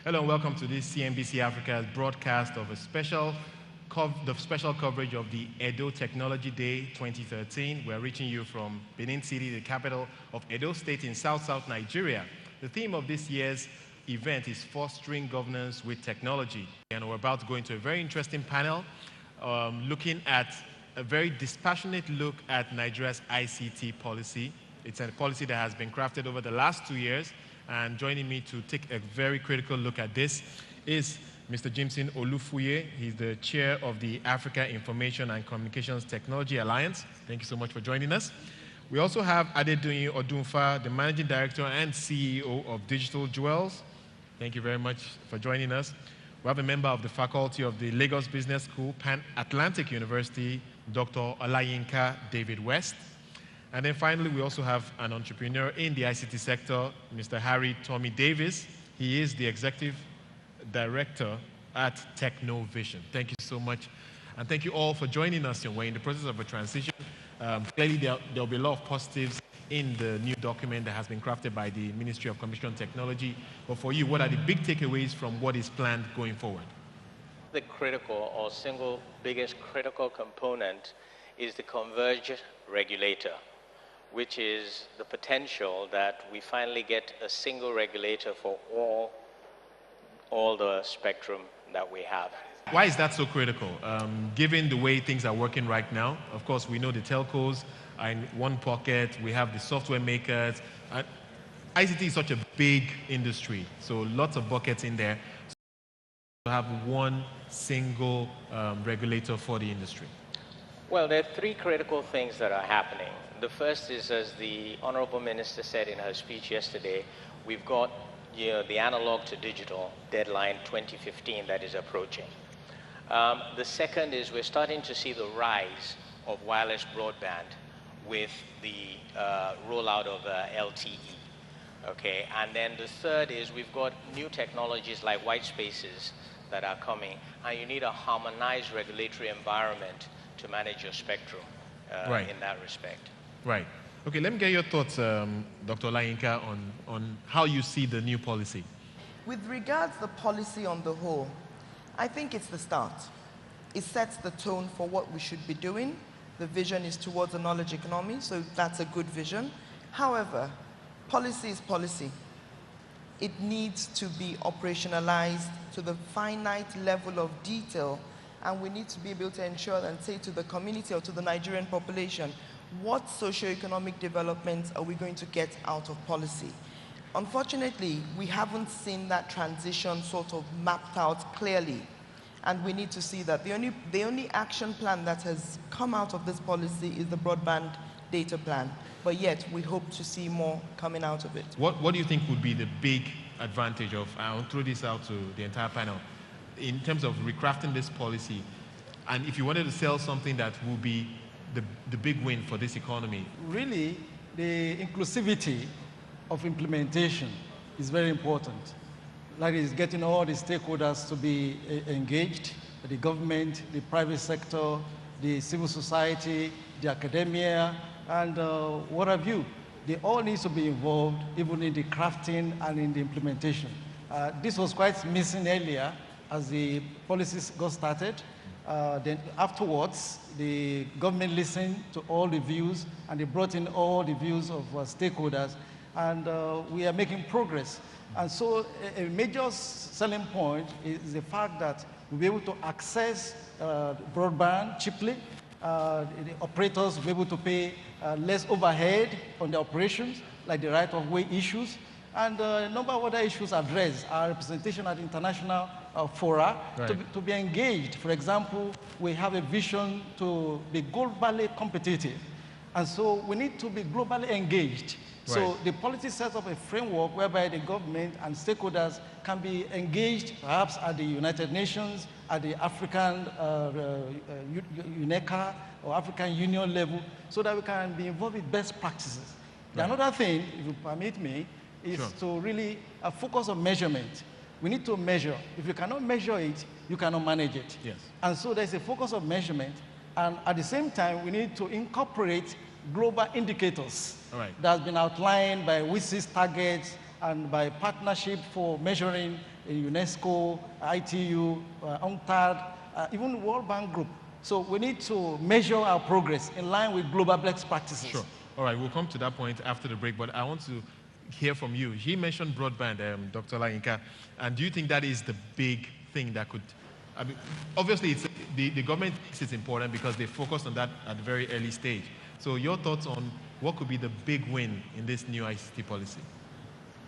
Hello and welcome to this CNBC Africa's broadcast of the special coverage of the Edo Technology Day 2013. We're reaching you from Benin City, the capital of Edo State in South Nigeria. The theme of this year's event is fostering governance with technology. And we're about to go into a very interesting panel looking at a very dispassionate look at Nigeria's ICT policy. It's a policy that has been crafted over the last 2 years. And joining me to take a very critical look at this is Mr. Jimson Olufuye. He's the chair of the Africa Information and Communications Technology Alliance. Thank you so much for joining us. We also have Adedoyin Odunfa, the managing director and CEO of Digital Jewels. Thank you very much for joining us. We have a member of the faculty of the Lagos Business School, Pan Atlantic University, Dr. Olayinka David West. And then finally, we also have an entrepreneur in the ICT sector, Mr. Harry Tommy Davis. He is the executive director at TechnoVision. Thank you so much. And thank you all for joining us. We're in the process of a transition. Clearly, there'll be a lot of positives in the new document that has been crafted by the Ministry of Communication Technology. But for you, what are the big takeaways from what is planned going forward? The critical or single biggest critical component is the converged regulator, which is the potential that we finally get a single regulator for all the spectrum that we have. Why is that so critical? Given the way things are working right now, of course, we know the telcos are in one pocket, we have the software makers. ICT is such a big industry, so lots of buckets in there. So to have one single regulator for the industry. Well, there are three critical things that are happening. The first is, as the Honorable Minister said in her speech yesterday, we've got the analog to digital deadline 2015 that is approaching. The second is we're starting to see the rise of wireless broadband with the rollout of LTE. Okay, and then the third is we've got new technologies like white spaces that are coming, and you need a harmonized regulatory environment to manage your spectrum in that respect. Right. Okay, let me get your thoughts, Dr. Olayinka, on how you see the new policy. With regards to the policy on the whole, I think it's the start. It sets the tone for what we should be doing. The vision is towards a knowledge economy, so that's a good vision. However, policy is policy. It needs to be operationalized to the finite level of detail, and we need to be able to ensure and say to the community or to the Nigerian population, what socioeconomic developments are we going to get out of policy? Unfortunately, we haven't seen that transition sort of mapped out clearly, and we need to see that. The only action plan that has come out of this policy is the broadband data plan, but yet we hope to see more coming out of it. What do you think would be the big advantage of, I'll throw this out to the entire panel, in terms of recrafting this policy, and if you wanted to sell something that will be the big win for this economy? Really, the inclusivity of implementation is very important. That is getting all the stakeholders to be engaged, the government, the private sector, the civil society, the academia, and what have you. They all need to be involved, even in the crafting and in the implementation. This was quite missing earlier as the policies got started. Then afterwards, the government listened to all the views, and they brought in all the views of stakeholders, and we are making progress. And so a major selling point is the fact that we'll be able to access broadband cheaply. The operators will be able to pay less overhead on the operations, like the right-of-way issues, and a number of other issues addressed. Our representation at international fora to be engaged. For example, we have a vision to be globally competitive, and so we need to be globally engaged. Right. So the policy sets up a framework whereby the government and stakeholders can be engaged, perhaps at the United Nations, at the African UNECA or African Union level, so that we can be involved with best practices. Right. Another thing, if you permit me, is to really focus on measurement. We need to measure. If you cannot measure it, you cannot manage it. Yes. And so there's a focus of measurement, and at the same time, we need to incorporate global indicators that has been outlined by WISI's targets and by partnership for measuring UNESCO, ITU, UNCTAD, even World Bank Group. So we need to measure our progress in line with global best practices. Sure. All right, we'll come to that point after the break, but I want to hear from you. He mentioned broadband, Dr. Olayinka, and do you think that is the big thing that could, I mean, obviously it's, the government thinks it's important because they focused on that at the very early stage. So your thoughts on what could be the big win in this new ICT policy?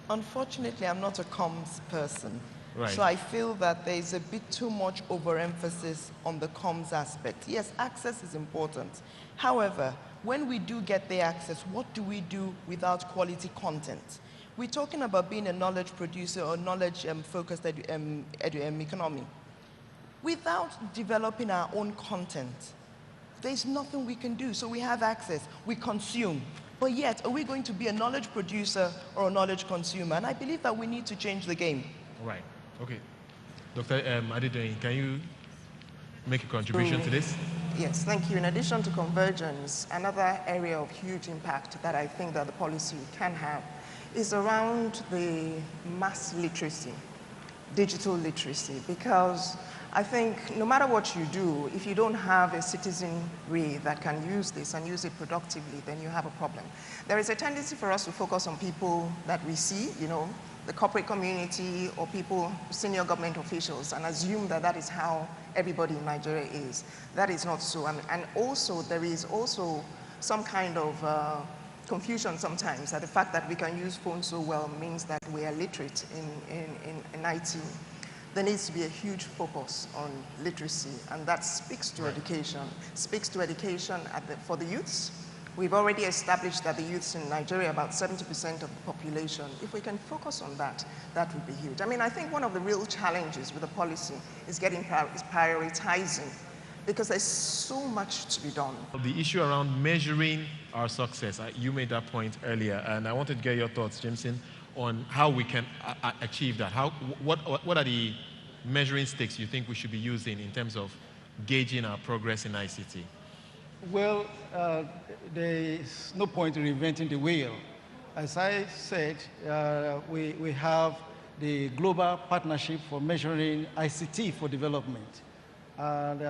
Unfortunately, I'm not a comms person. Right. So I feel that there is a bit too much overemphasis on the comms aspect. Yes, access is important. However, when we do get the access, what do we do without quality content? We're talking about being a knowledge producer or knowledge-focused economy. Without developing our own content, there's nothing we can do. So we have access, we consume. But yet, are we going to be a knowledge producer or a knowledge consumer? And I believe that we need to change the game. All right. Okay. Dr. Adedoyin, can you make a contribution to this? Yes, thank you. In addition to convergence, another area of huge impact that I think that the policy can have is around the mass literacy, digital literacy, because I think no matter what you do, if you don't have a citizenry that can use this and use it productively, then you have a problem. There is a tendency for us to focus on people that we see, you know, the corporate community or people, senior government officials, and assume that that is how everybody in Nigeria is. That is not so. And also, there is also some kind of confusion sometimes that the fact that we can use phones so well means that we are literate in IT. There needs to be a huge focus on literacy, and that speaks to education. Speaks to education for the youths. We've already established that the youths in Nigeria, about 70% of the population, if we can focus on that, that would be huge. I mean, I think one of the real challenges with the policy is prioritizing, because there's so much to be done. The issue around measuring our success, you made that point earlier, and I wanted to get your thoughts, Jameson, on how we can achieve that. What are the measuring sticks you think we should be using in terms of gauging our progress in ICT? Well, there is no point in reinventing the wheel. As I said, we have the Global Partnership for Measuring ICT for Development.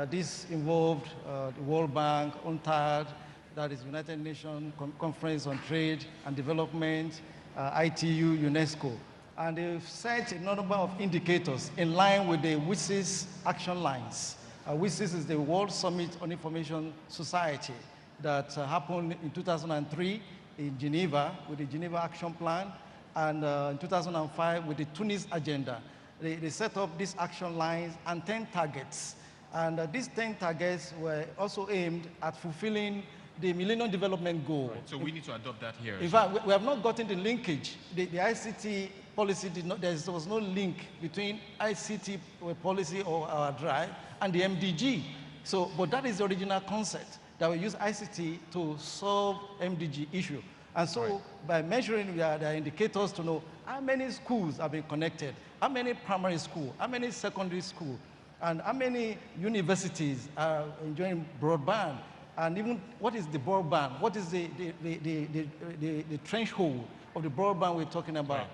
This involved the World Bank, UNCTAD, that is United Nations Conference on Trade and Development, ITU, UNESCO. And they've set a number of indicators in line with the WSIS action lines. WSIS is the World Summit on Information Society that happened in 2003 in Geneva with the Geneva Action Plan, and in 2005 with the Tunis Agenda. They set up these action lines and 10 targets. And these 10 targets were also aimed at fulfilling the Millennium Development Goal. Right. So we need to adopt that here. In fact, we have not gotten the linkage. The ICT policy did not, there was no link between ICT policy or our drive and the MDG. So, but that is the original concept, that we use ICT to solve MDG issue. And so right. By measuring, there are indicators to know how many schools have been connected, how many primary schools, how many secondary schools, and how many universities are enjoying broadband. And even what is the broadband? What is the threshold of the broadband we're talking about? Right.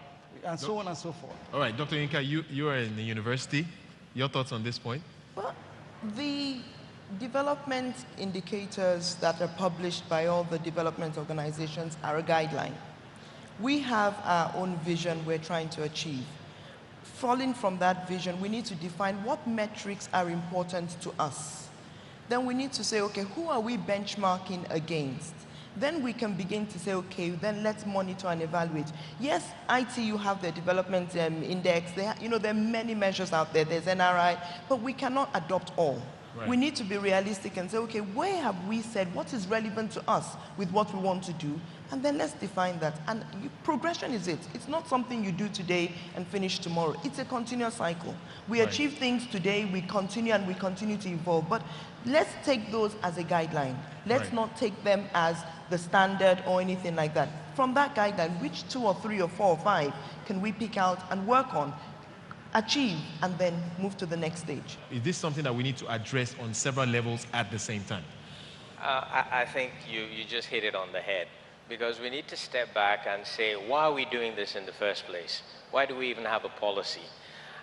And so on and so forth. All right, Dr. Yinka, you are in the university. Your thoughts on this point? Well, the development indicators that are published by all the development organizations are a guideline. We have our own vision we're trying to achieve. Falling from that vision, we need to define what metrics are important to us. Then we need to say, okay, who are we benchmarking against? Then we can begin to say, okay, then let's monitor and evaluate. Yes, ITU have their development index. There are many measures out there. There's NRI, but we cannot adopt all. Right. We need to be realistic and say, okay, where have we said what is relevant to us with what we want to do? And then let's define that. And progression is it. It's not something you do today and finish tomorrow. It's a continuous cycle. We right. achieve things today, we continue and we continue to evolve. But let's take those as a guideline. Let's right. not take them as the standard or anything like that. From that guideline, which 2 or 3 or 4 or 5 can we pick out and work on, achieve, and then move to the next stage? Is this something that we need to address on several levels at the same time? I think you just hit it on the head. because we need to step back and say, why are we doing this in the first place? Why do we even have a policy?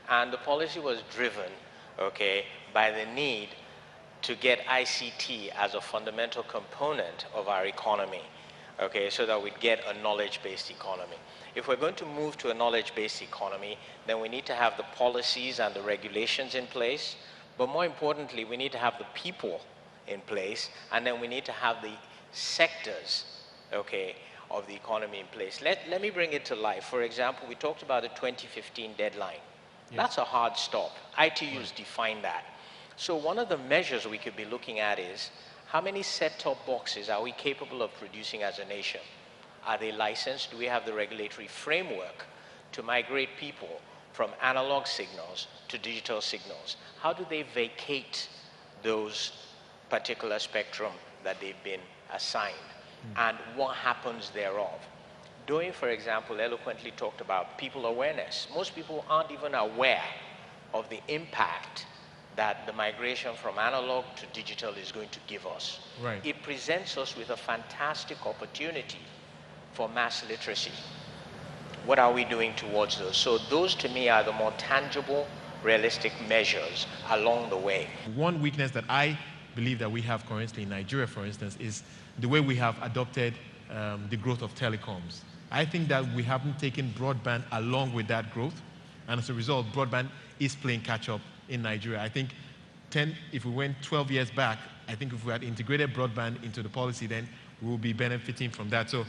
And the policy was driven, okay, by the need to get ICT as a fundamental component of our economy, okay, so that we'd get a knowledge-based economy. If we're going to move to a knowledge-based economy, then we need to have the policies and the regulations in place, but more importantly, we need to have the people in place, and then we need to have the sectors, okay, of the economy in place. Let me bring it to life. For example, we talked about the 2015 deadline. Yes. That's a hard stop. ITUs define that. So one of the measures we could be looking at is, how many set-top boxes are we capable of producing as a nation? Are they licensed? Do we have the regulatory framework to migrate people from analog signals to digital signals? How do they vacate those particular spectrum that they've been assigned? And what happens thereof? Toyin, for example, eloquently talked about people awareness. Most people aren't even aware of the impact that the migration from analog to digital is going to give us. Right. It presents us with a fantastic opportunity for mass literacy. What are we doing towards those? So those, to me, are the more tangible, realistic measures along the way. One weakness that I believe that we have currently in Nigeria, for instance, is the way we have adopted the growth of telecoms. I think that we haven't taken broadband along with that growth, and as a result, broadband is playing catch-up in Nigeria. I think if we went 12 years back, I think if we had integrated broadband into the policy, then we will be benefiting from that. So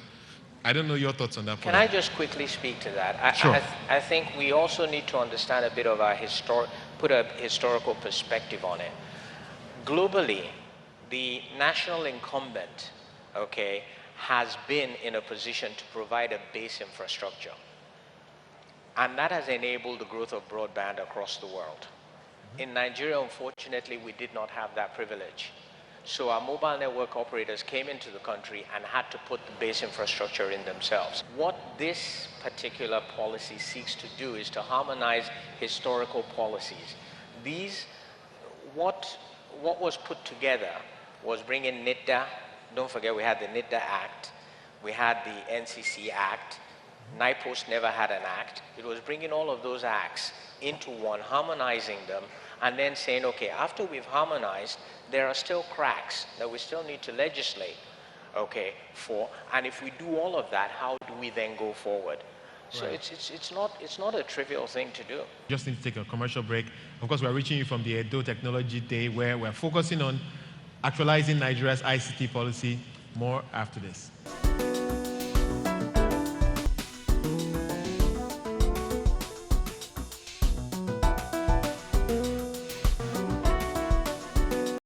I don't know your thoughts on that. Can I just quickly speak to that? Sure. I think we also need to understand a bit of our put a historical perspective on it. Globally, the national incumbent, okay, has been in a position to provide a base infrastructure. And that has enabled the growth of broadband across the world. In Nigeria, unfortunately, we did not have that privilege. So our mobile network operators came into the country and had to put the base infrastructure in themselves. What this particular policy seeks to do is to harmonize historical policies. What was put together was bring in NIDDA. Don't forget, we had the NIDDA Act. We had the NCC Act. NIPOS never had an act. It was bringing all of those acts into one, harmonizing them, and then saying, okay, after we've harmonized, there are still cracks that we still need to legislate, okay, for. And if we do all of that, how do we then go forward? So right. It's not a trivial thing to do. Just need to take a commercial break. Of course, we're reaching you from the Edo Technology Day, where we're focusing on actualizing Nigeria's ICT policy. More after this.